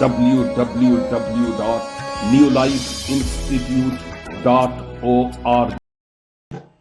www.newlifeinstitute.org।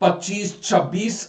25-26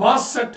62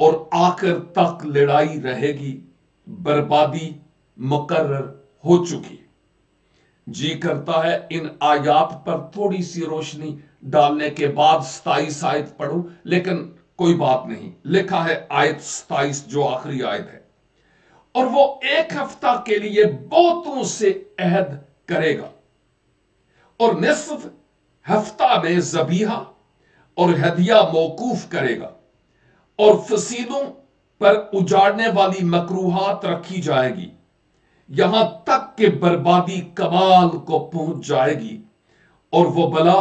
اور آخر تک لڑائی رہے گی، بربادی مقرر ہو چکی۔ جی کرتا ہے ان آیات پر تھوڑی سی روشنی ڈالنے کے بعد 27 آیت پڑھوں، لیکن کوئی بات نہیں، لکھا ہے آیت 27 جو آخری آیت ہے، اور وہ ایک ہفتہ کے لیے بہتوں سے عہد کرے گا، اور نصف ہفتہ میں ذبیحہ اور ہدیہ موقوف کرے گا، اور فصیلوں پر اجاڑنے والی مکروہات رکھی جائے گی، یہاں تک کہ بربادی کمال کو پہنچ جائے گی، اور وہ بلا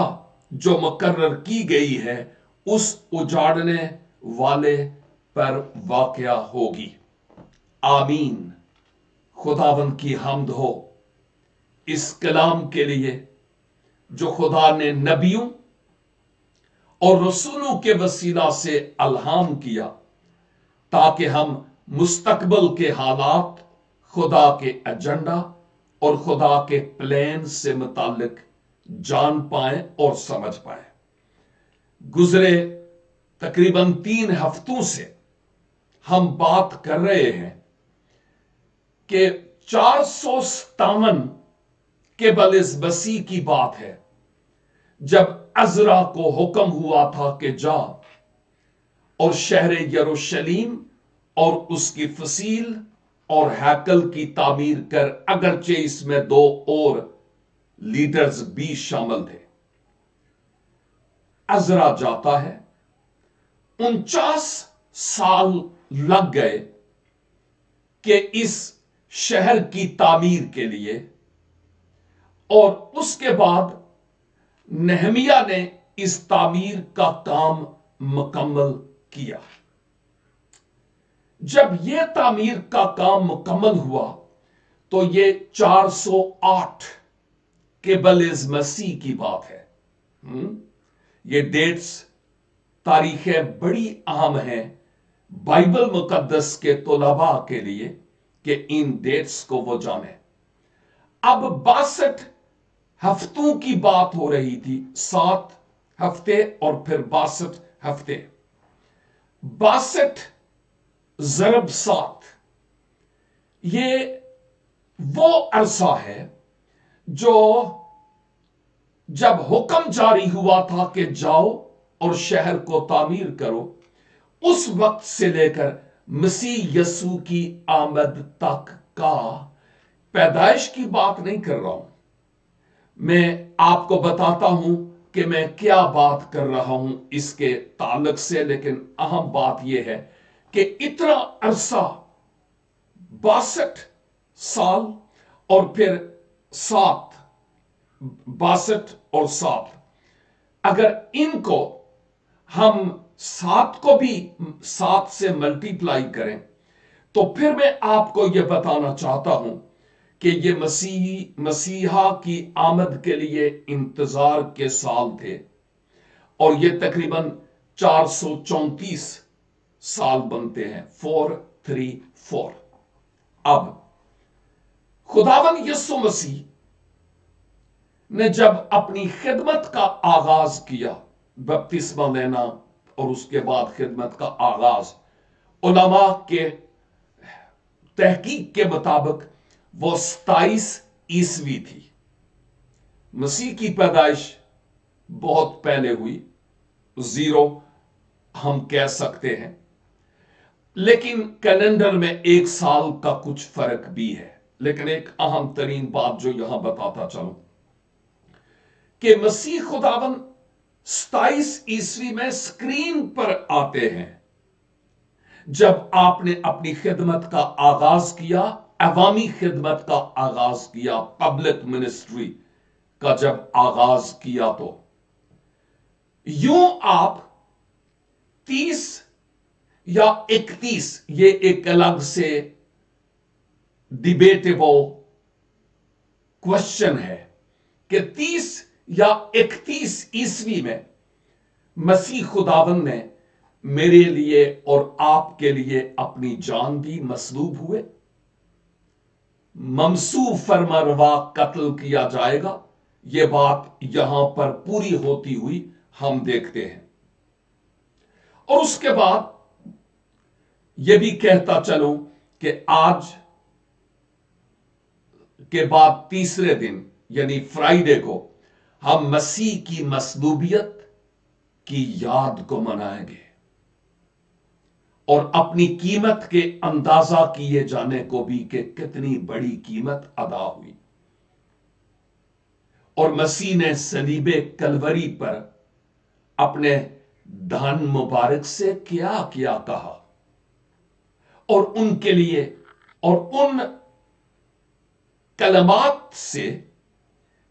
جو مقرر کی گئی ہے اس اجاڑنے والے پر واقع ہوگی۔ آمین۔ خداوند کی حمد ہو اس کلام کے لیے جو خدا نے نبیوں اور رسولوں کے وسیلہ سے الہام کیا، تاکہ ہم مستقبل کے حالات، خدا کے ایجنڈا اور خدا کے پلان سے متعلق جان پائیں اور سمجھ پائیں۔ گزرے تقریباً 3 ہفتوں سے ہم بات کر رہے ہیں کہ 457 قبل از مسیح کی بات ہے، جب عزرا کو حکم ہوا تھا کہ جا اور شہر یروشلیم اور اس کی فصیل اور ہیکل کی تعمیر کر، اگرچہ اس میں 2 اور لیڈرز بھی شامل تھے۔ عزرا جاتا ہے، 49 سال لگ گئے کہ اس شہر کی تعمیر کے لیے، اور اس کے بعد نہمیہ نے اس تعمیر کا کام مکمل کیا۔ جب یہ تعمیر کا کام مکمل ہوا تو یہ 408 قبل از مسیح کی بات ہے۔ یہ ڈیٹس، تاریخیں بڑی اہم ہیں بائبل مقدس کے طلباء کے لیے کہ ان ڈیٹس کو وہ جانیں۔ اب 62 ہفتوں کی بات ہو رہی تھی، 7 ہفتے اور پھر 62 ہفتے۔ 62 ضرب 7 یہ وہ عرصہ ہے جو جب حکم جاری ہوا تھا کہ جاؤ اور شہر کو تعمیر کرو، اس وقت سے لے کر مسیح یسوع کی آمد تک کا، پیدائش کی بات نہیں کر رہا ہوں، میں آپ کو بتاتا ہوں کہ میں کیا بات کر رہا ہوں اس کے تعلق سے، لیکن اہم بات یہ ہے کہ اتنا عرصہ 62 سال اور پھر 62 اور 7، اگر ان کو ہم 7 کو بھی 7 سے ملٹی پلائی کریں تو پھر میں آپ کو یہ بتانا چاہتا ہوں کہ یہ مسیحا کی آمد کے لیے انتظار کے سال تھے، اور یہ تقریباً 434 سال بنتے ہیں، 434۔ اب خداوند یسوع مسیح نے جب اپنی خدمت کا آغاز کیا، بپتسمہ لینا اور اس کے بعد خدمت کا آغاز، علماء کے تحقیق کے مطابق وہ 27 عیسوی تھی۔ مسیح کی پیدائش بہت پہلے ہوئی، 0 ہم کہہ سکتے ہیں، لیکن کیلنڈر میں 1 سال کا کچھ فرق بھی ہے۔ لیکن ایک اہم ترین بات جو یہاں بتاتا چلوں کہ مسیح خداوند 27 عیسوی میں سکرین پر آتے ہیں جب آپ نے اپنی خدمت کا آغاز کیا، عوامی خدمت کا آغاز کیا، پبلک منسٹری کا جب آغاز کیا، تو یوں آپ 30 یا 31، یہ ایک الگ سے ڈیبیٹیبل کوشچن ہے کہ 30 یا 31 عیسوی میں مسیح خداوند نے میرے لیے اور آپ کے لیے اپنی جان دی، مصلوب ہوئے، ممسوح فرما روا قتل کیا جائے گا۔ یہ بات یہاں پر پوری ہوتی ہوئی ہم دیکھتے ہیں، اور اس کے بعد یہ بھی کہتا چلوں کہ آج کے بعد تیسرے دن یعنی فرائیڈے کو ہم مسیح کی مصلوبیت کی یاد کو منائیں گے اور اپنی قیمت کے اندازہ کیے جانے کو بھی کہ کتنی بڑی قیمت ادا ہوئی اور مسیح نے صلیب کلوری پر اپنے دہن مبارک سے کیا کیا کہا اور ان کے لیے اور ان کلمات سے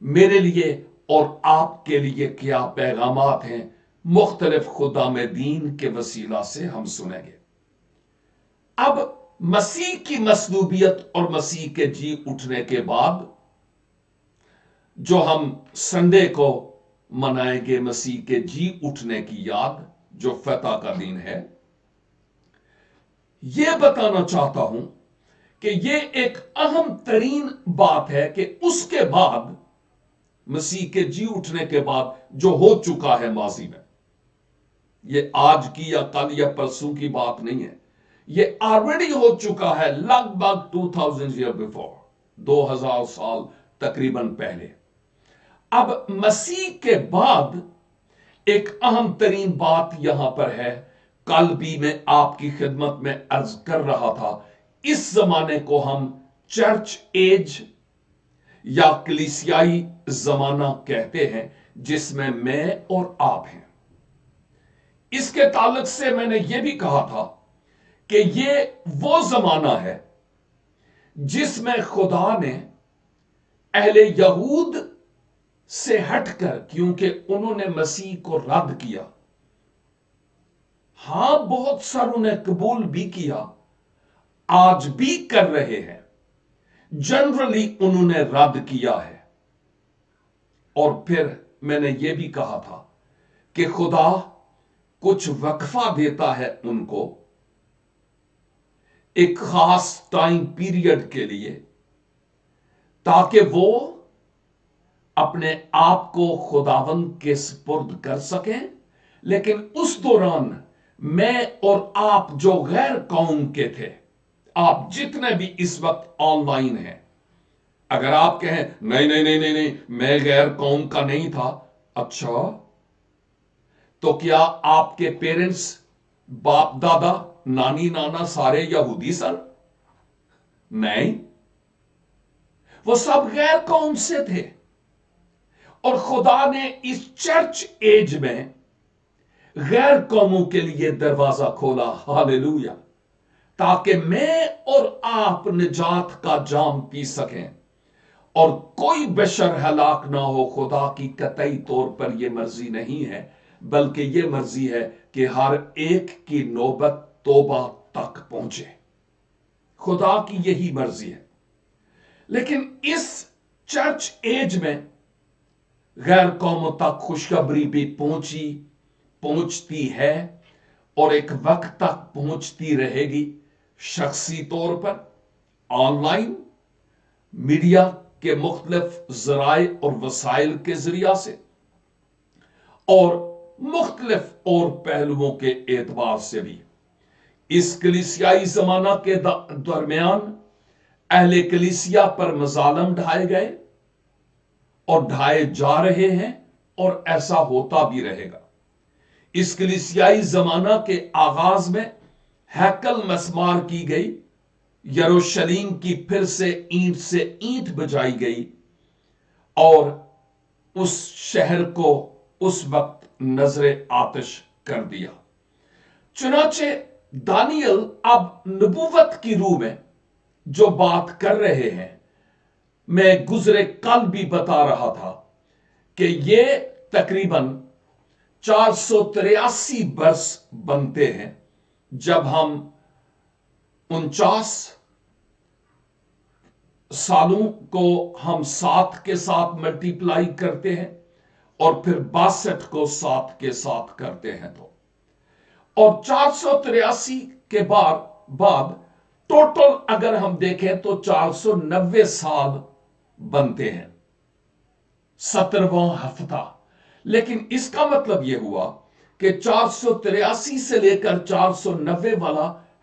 میرے لیے اور آپ کے لیے کیا پیغامات ہیں مختلف خدام دین کے وسیلہ سے ہم سنیں گے۔ اب مسیح کی مصلوبیت اور مسیح کے جی اٹھنے کے بعد جو ہم سنڈے کو منائیں گے مسیح کے جی اٹھنے کی یاد جو فتح کا دن ہے، یہ بتانا چاہتا ہوں کہ یہ ایک اہم ترین بات ہے کہ اس کے بعد مسیح کے جی اٹھنے کے بعد جو ہو چکا ہے ماضی میں، یہ آج کی یا کل یا پرسوں کی بات نہیں ہے، یہ آلریڈی ہو چکا ہے لگ بھگ 2000 ایئر بیفور، 2000 سال تقریباً پہلے۔ اب مسیح کے بعد ایک اہم ترین بات یہاں پر ہے، کل بھی میں آپ کی خدمت میں عرض کر رہا تھا، اس زمانے کو ہم چرچ ایج یا کلیسیائی زمانہ کہتے ہیں جس میں اور آپ ہیں۔ اس کے تعلق سے میں نے یہ بھی کہا تھا کہ یہ وہ زمانہ ہے جس میں خدا نے اہل یہود سے ہٹ کر، کیونکہ انہوں نے مسیح کو رد کیا، ہاں بہت ساروں نے قبول بھی کیا، آج بھی کر رہے ہیں، جنرلی انہوں نے رد کیا ہے۔ اور پھر میں نے یہ بھی کہا تھا کہ خدا کچھ وقفہ دیتا ہے ان کو ایک خاص ٹائم پیریڈ کے لیے، تاکہ وہ اپنے آپ کو خداوند کے سپرد کر سکیں، لیکن اس دوران میں اور آپ جو غیر قوم کے تھے، آپ جتنے بھی اس وقت آن لائن ہیں، اگر آپ کہیں نہیں نہیں نہیں نہیں نہیں میں غیر قوم کا نہیں تھا، اچھا تو کیا آپ کے پیرنٹس، باپ دادا، نانی نانا سارے یہودی سن؟ نہیں، وہ سب غیر قوم سے تھے، اور خدا نے اس چرچ ایج میں غیر قوموں کے لیے دروازہ کھولا، ہاللویا، تاکہ میں اور آپ نجات کا جام پی سکیں اور کوئی بشر ہلاک نہ ہو۔ خدا کی قطعی طور پر یہ مرضی نہیں ہے، بلکہ یہ مرضی ہے کہ ہر ایک کی نوبت توبہ تک پہنچے، خدا کی یہی مرضی ہے۔ لیکن اس چرچ ایج میں غیر قوموں تک خوشخبری بھی پہنچتی ہے اور ایک وقت تک پہنچتی رہے گی، شخصی طور پر، آن لائن، میڈیا کے مختلف ذرائع اور وسائل کے ذریعہ سے، اور مختلف اور پہلوؤں کے اعتبار سے بھی۔ اس کلیسیائی زمانہ کے درمیان اہل کلیسیا پر مظالم ڈھائے گئے اور ڈھائے جا رہے ہیں، اور ایسا ہوتا بھی رہے گا۔ اس کلیسیائی زمانہ کے آغاز میں ہیکل مسمار کی گئی، یروشلیم کی پھر سے اینٹ بجائی گئی، اور اس شہر کو اس وقت نظر آتش کر دیا۔ چنانچہ دانیل اب نبوت کی روح میں جو بات کر رہے ہیں، میں گزرے کل بھی بتا رہا تھا کہ یہ تقریباً 483 برس بنتے ہیں جب ہم 49 سالوں کو ہم 7 کے ساتھ ملٹیپلائی کرتے ہیں اور پھر 62 کو 7 کے ساتھ کرتے ہیں، تو اور 483 کے بعد ٹوٹل اگر ہم دیکھیں تو 490 سال بنتے ہیں، 17واں ہفتہ۔ لیکن اس کا مطلب یہ ہوا کہ 483 سے لے کر 490 والا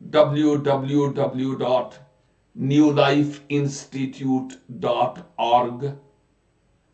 www.newlifeinstitute.org,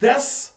10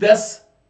10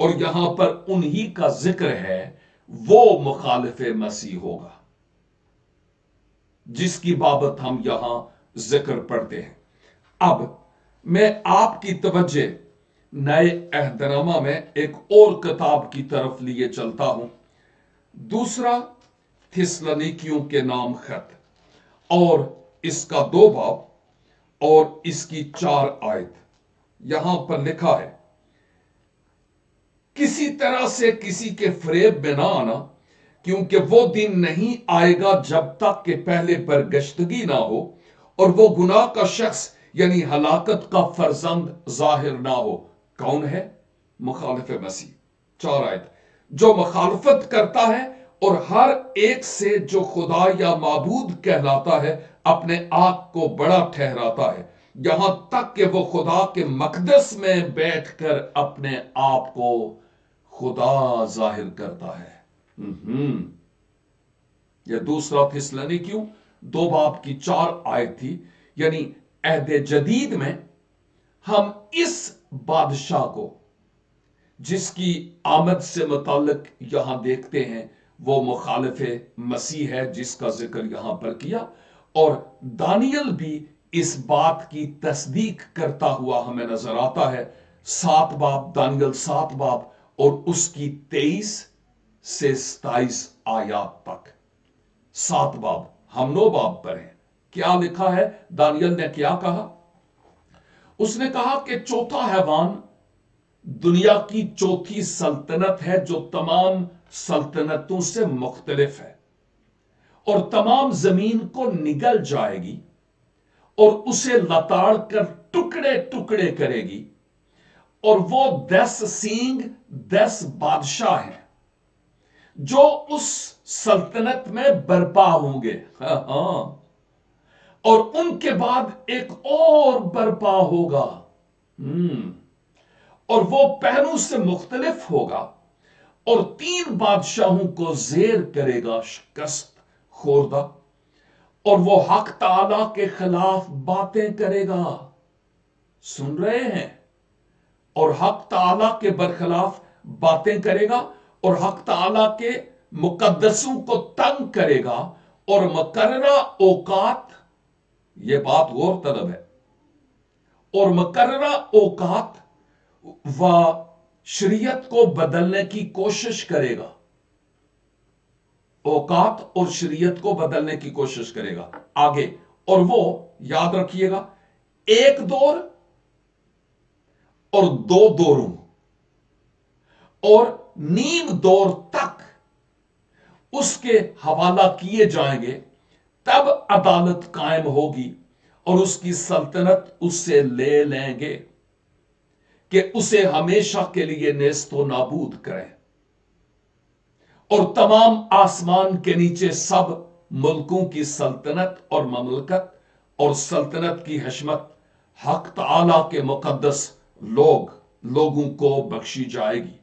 اور یہاں پر انہی کا ذکر ہے وہ مخالف مسیح ہوگا جس کی بابت ہم یہاں ذکر پڑھتے ہیں۔ اب میں آپ کی توجہ نئے عہد نامہ میں ایک اور کتاب کی طرف لیے چلتا ہوں، دوسرا تھسلنیکیوں کے نام خط، اور اس کا 2 باب اور اس کی 4 آیت۔ یہاں پر لکھا ہے، کسی طرح سے کسی کے فریب میں نہ آنا، کیونکہ وہ دن نہیں آئے گا جب تک کہ پہلے برگشتگی نہ ہو اور وہ گناہ کا شخص یعنی ہلاکت کا فرزند ظاہر نہ ہو۔ کون ہے؟ مخالف مسیح۔ 4 آیت، جو مخالفت کرتا ہے اور ہر ایک سے جو خدا یا معبود کہلاتا ہے اپنے آپ کو بڑا ٹھہراتا ہے، یہاں تک کہ وہ خدا کے مقدس میں بیٹھ کر اپنے آپ کو خدا ظاہر کرتا ہے۔ یہ دوسرا تھسلنیکیوں 2 باب کی 4 آیت تھی۔ یعنی عہد جدید میں ہم اس بادشاہ کو جس کی آمد سے متعلق یہاں دیکھتے ہیں وہ مخالف مسیح ہے جس کا ذکر یہاں پر کیا، اور دانیل بھی اس بات کی تصدیق کرتا ہوا ہمیں نظر آتا ہے۔ 7 باب، دانیل 7 باب اور اس کی 23 سے 27 آیات تک۔ 7 باب، ہم 9 باب پر ہیں۔ کیا لکھا ہے؟ دانیل نے کیا کہا؟ اس نے کہا کہ چوتھا حیوان دنیا کی چوتھی سلطنت ہے جو تمام سلطنتوں سے مختلف ہے، اور تمام زمین کو نگل جائے گی اور اسے لتاڑ کر ٹکڑے ٹکڑے کرے گی، اور وہ 10 سینگ 10 بادشاہ ہیں جو اس سلطنت میں برپا ہوں گے۔ اور ان کے بعد ایک اور برپا ہوگا، اور وہ پہلو سے مختلف ہوگا، اور 3 بادشاہوں کو زیر کرے گا، شکست خوردہ، اور وہ حق تعالی کے خلاف باتیں کرے گا۔ سن رہے ہیں؟ اور حق تعالی کے برخلاف باتیں کرے گا، اور حق تعالی کے مقدسوں کو تنگ کرے گا، اور مقررہ اوقات، یہ بات غور طلب ہے، اور مقررہ اوقات و شریعت کو بدلنے کی کوشش کرے گا۔ اوقات اور شریعت کو بدلنے کی کوشش کرے گا۔ آگے، اور وہ یاد رکھیے گا، 1 دور اور 2 دوروں اور نیم دور تک اس کے حوالہ کیے جائیں گے، تب عدالت قائم ہوگی اور اس کی سلطنت اس سے لے لیں گے کہ اسے ہمیشہ کے لیے نیست و نابود کریں، اور تمام آسمان کے نیچے سب ملکوں کی سلطنت اور مملکت اور سلطنت کی حشمت حق تعالی کے مقدس لوگوں کو بخشی جائے گی۔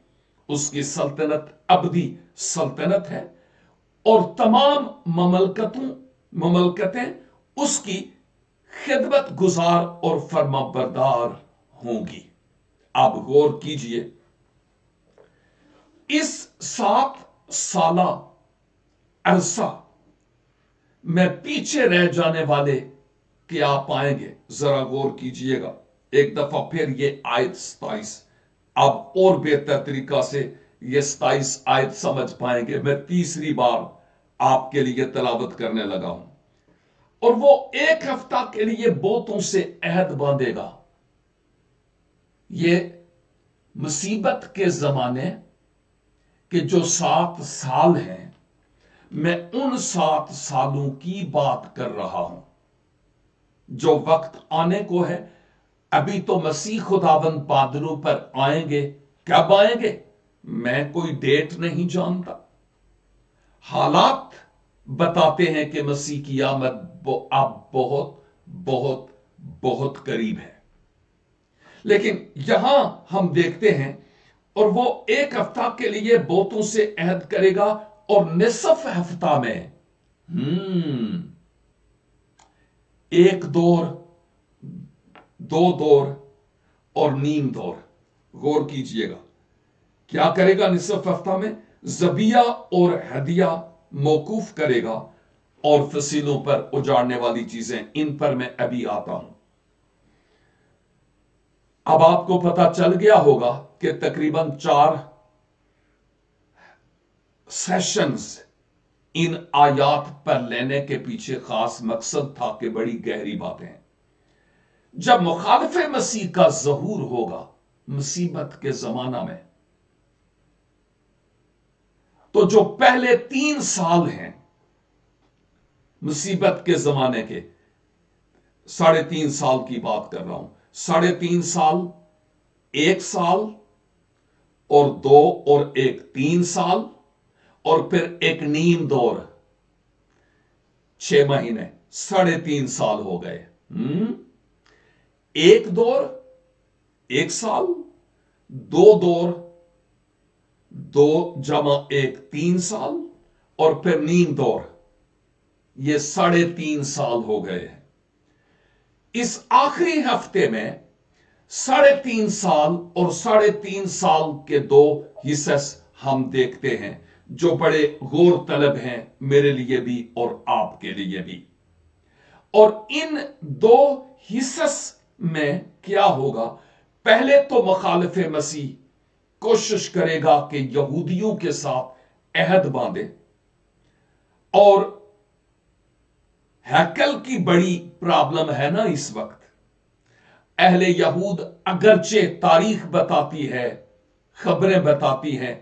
اس کی سلطنت ابدی سلطنت ہے، اور تمام مملکتیں اس کی خدمت گزار اور فرما بردار ہوں گی۔ اب غور کیجئے، اس 7 سالہ عرصہ میں پیچھے رہ جانے والے کیا پائیں گے؟ ذرا غور کیجئے گا ایک دفعہ پھر یہ آیت 27، اب اور بہتر طریقہ سے یہ 27 آیت سمجھ پائیں گے۔ میں تیسری بار آپ کے لیے تلاوت کرنے لگا ہوں۔ اور وہ 1 ہفتہ کے لیے بوتوں سے عہد باندھے گا۔ یہ مصیبت کے زمانے کہ جو 7 سال ہیں، میں ان 7 سالوں کی بات کر رہا ہوں جو وقت آنے کو ہے۔ ابھی تو مسیح خداوند بادلوں پر آئیں گے۔ کب آئیں گے؟ میں کوئی ڈیٹ نہیں جانتا۔ حالات بتاتے ہیں کہ مسیح کی آمد اب بہت بہت بہت قریب ہے، لیکن یہاں ہم دیکھتے ہیں، اور وہ 1 ہفتہ کے لیے بوتوں سے عہد کرے گا، اور نصف ہفتہ میں 1 دور، 2 دور اور نیم دور۔ غور کیجئے گا، کیا کرے گا نصف ہفتہ میں؟ ذبیحہ اور ہدیہ موقوف کرے گا، اور فصیلوں پر اجاڑنے والی چیزیں، ان پر میں ابھی آتا ہوں۔ اب آپ کو پتا چل گیا ہوگا کہ تقریباً 4 سیشنز ان آیات پر لینے کے پیچھے خاص مقصد تھا کہ بڑی گہری باتیں ہیں۔ جب مخالف مسیح کا ظہور ہوگا مصیبت کے زمانہ میں، تو جو پہلے 3 سال ہیں مصیبت کے زمانے کے، 3.5 سال کی بات کر رہا ہوں، 3.5 سال، 1 سال اور 2 اور 1 3 سال، اور پھر ایک نیم دور 6 مہینے، 3.5 سال ہو گئے۔ ایک دور 1 سال، 2 دور 2 جمع 1 3 سال، اور پھر نیم دور، یہ 3.5 سال ہو گئے ہیں۔ اس آخری ہفتے میں 3.5 سال اور 3.5 سال کے 2 حصے ہم دیکھتے ہیں جو بڑے غور طلب ہیں، میرے لیے بھی اور آپ کے لیے بھی۔ اور ان 2 حصے میں کیا ہوگا؟ پہلے تو مخالف مسیح کوشش کرے گا کہ یہودیوں کے ساتھ عہد باندھے، اور ہیکل کی بڑی پرابلم ہے نا اس وقت۔ اہل یہود اگرچہ تاریخ بتاتی ہے، خبریں بتاتی ہیں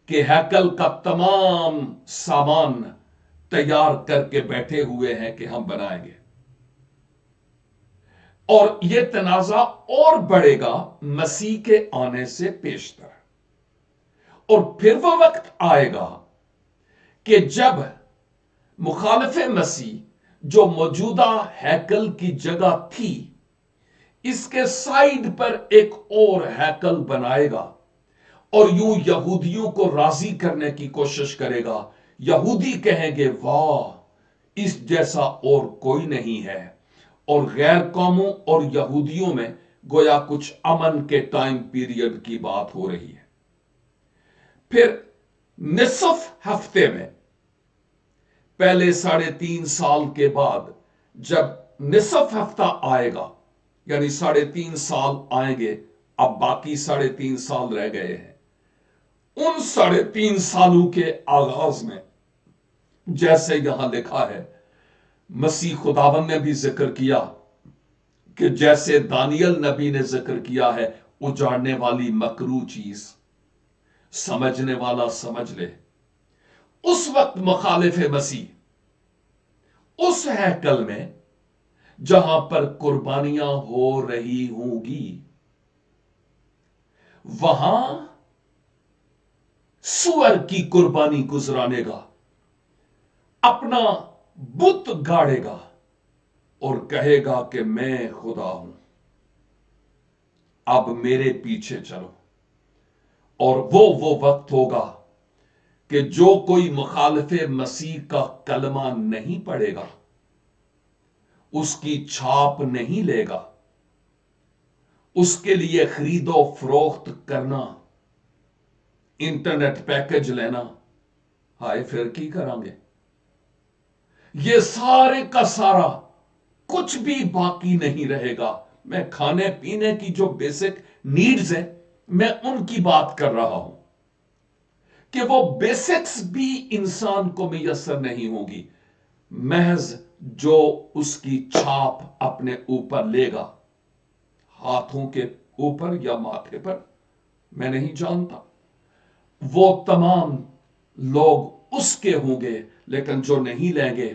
کہ ہیکل کا تمام سامان تیار کر کے بیٹھے ہوئے ہیں کہ ہم بنائیں گے، اور یہ تنازع اور بڑھے گا مسیح کے آنے سے پیشتر۔ اور پھر وہ وقت آئے گا کہ جب مخالف مسیح جو موجودہ ہیکل کی جگہ تھی، اس کے سائیڈ پر ایک اور ہیکل بنائے گا، اور یوں یہودیوں کو راضی کرنے کی کوشش کرے گا۔ یہودی کہیں گے واہ، اس جیسا اور کوئی نہیں ہے، اور غیر قوموں اور یہودیوں میں گویا کچھ امن کے ٹائم پیریڈ کی بات ہو رہی ہے۔ پھر نصف ہفتے میں، پہلے 3.5 سال کے بعد جب نصف ہفتہ آئے گا، یعنی 3.5 سال آئیں گے، اب باقی 3.5 سال رہ گئے ہیں۔ ان 3.5 سالوں کے آغاز میں، جیسے یہاں لکھا ہے، مسیح خداوند نے بھی ذکر کیا کہ جیسے دانیل نبی نے ذکر کیا ہے، اجاڑنے والی مکروہ چیز، سمجھنے والا سمجھ لے۔ اس وقت مخالف مسیح اس ہیکل میں جہاں پر قربانیاں ہو رہی ہوں گی، وہاں سور کی قربانی گزرانے گا، اپنا بت گاڑے گا، اور کہے گا کہ میں خدا ہوں، اب میرے پیچھے چلو۔ اور وہ وقت ہوگا کہ جو کوئی مخالف مسیح کا کلمہ نہیں پڑھے گا، اس کی چھاپ نہیں لے گا، اس کے لیے خرید و فروخت کرنا، انٹرنیٹ پیکج لینا، ہائے پھر کی کریں گے؟ یہ سارے کا سارا کچھ بھی باقی نہیں رہے گا۔ میں کھانے پینے کی جو بیسک نیڈز ہیں، میں ان کی بات کر رہا ہوں کہ وہ بیسکس بھی انسان کو میسر نہیں ہوگی، محض جو اس کی چھاپ اپنے اوپر لے گا، ہاتھوں کے اوپر یا ماتھے پر، میں نہیں جانتا، وہ تمام لوگ اس کے ہوں گے۔ لیکن جو نہیں لیں گے،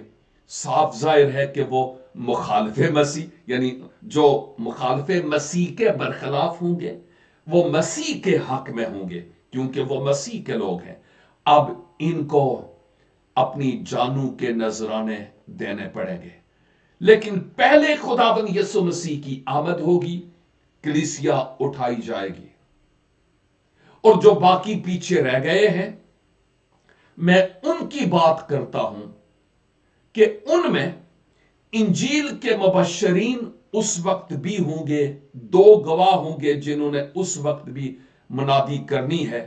صاف ظاہر ہے کہ وہ مخالف مسیح، یعنی جو مخالف مسیح کے برخلاف ہوں گے، وہ مسیح کے حق میں ہوں گے، کیونکہ وہ مسیح کے لوگ ہیں۔ اب ان کو اپنی جانوں کے نذرانے دینے پڑیں گے۔ لیکن پہلے خداوند یسوع مسیح کی آمد ہوگی، کلیسیا اٹھائی جائے گی، اور جو باقی پیچھے رہ گئے ہیں، میں ان کی بات کرتا ہوں کہ ان میں انجیل کے مبشرین اس وقت بھی ہوں گے، 2 گواہ ہوں گے جنہوں نے اس وقت بھی منادی کرنی ہے،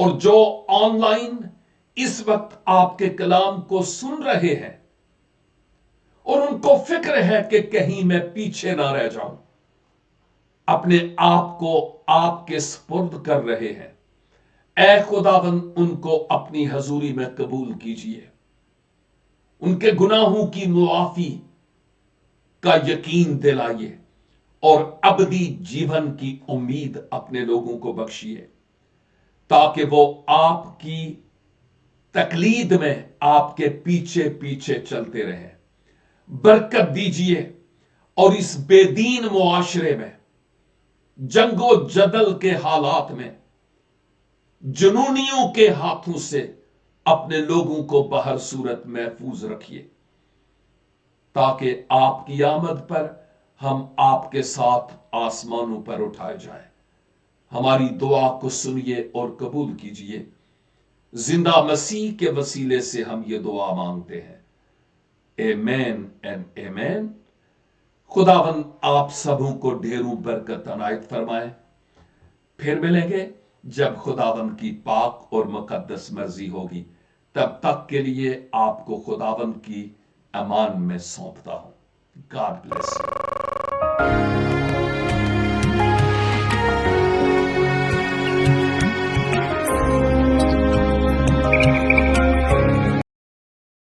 اور جو آن لائن اس وقت آپ کے کلام کو سن رہے ہیں اور ان کو فکر ہے کہ کہیں میں پیچھے نہ رہ جاؤں، اپنے آپ کو آپ کے سپرد کر رہے ہیں، اے خداوند ان کو اپنی حضوری میں قبول کیجئے، ان کے گناہوں کی معافی کا یقین دلائیے اور ابدی جیون کی امید اپنے لوگوں کو بخشیے، تاکہ وہ آپ کی تقلید میں آپ کے پیچھے پیچھے چلتے رہیں۔ برکت دیجئے اور اس بے دین معاشرے میں، جنگ و جدل کے حالات میں، جنونیوں کے ہاتھوں سے اپنے لوگوں کو بہر صورت محفوظ رکھیے، تاکہ آپ کی آمد پر ہم آپ کے ساتھ آسمانوں پر اٹھائے جائیں۔ ہماری دعا کو سنیے اور قبول کیجئے، زندہ مسیح کے وسیلے سے ہم یہ دعا مانگتے ہیں، آمین اینڈ آمین۔ خداوند آپ سبوں کو ڈھیروں برکت عنایت فرمائے۔ پھر ملیں گے جب خداوند کی پاک اور مقدس مرضی ہوگی۔ تب تک کے لیے آپ کو خداوند کی امان میں سونپتا ہوں۔ God bless you.